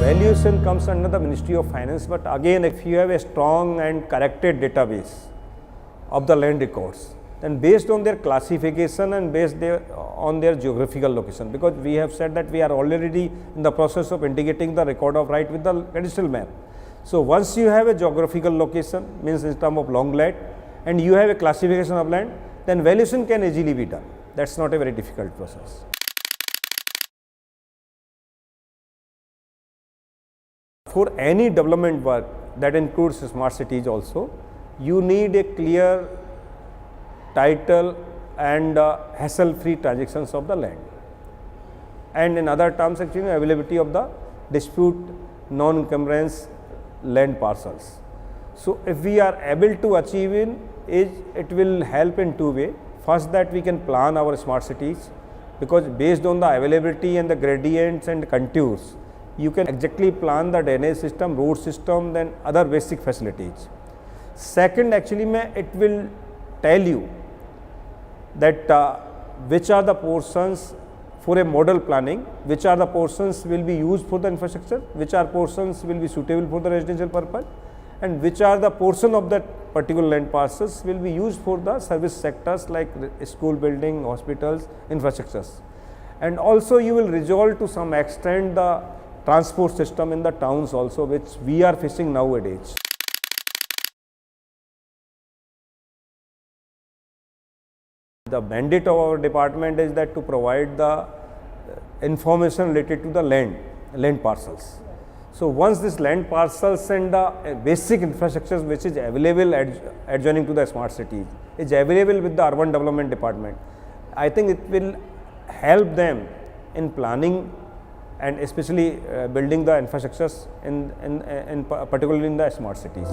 valuation comes under the Ministry of Finance, but again if you have a strong and corrected database of the land records, then based on their classification and based on their geographical location, because we have said that we are already in the process of integrating the record of right with the cadastral map. So once you have a geographical location, means in terms of long land, and you have a classification of land, then valuation can easily be done. That's not a very difficult process. For any development work that includes smart cities also, you need a clear title and hassle-free transactions of the land. And in other terms, actually availability of the dispute non-encumbrance land parcels. So if we are able to achieve it will help in two ways. First, that we can plan our smart cities, because based on the availability and the gradients and contours, you can exactly plan the drainage system, road system, then other basic facilities. Second, actually it will tell you that which are the portions for a model planning, which are the portions will be used for the infrastructure, which are portions will be suitable for the residential purpose, and which are the portion of that particular land parcels will be used for the service sectors like school building, hospitals, infrastructures. And also you will resolve to some extent the transport system in the towns also, which we are facing nowadays. The mandate of our department is that to provide the information related to the land parcels. So once this land parcels and the basic infrastructures which is available adjoining to the smart cities is available with the urban development department, I think it will help them in planning and especially building the infrastructures in particularly in the smart cities.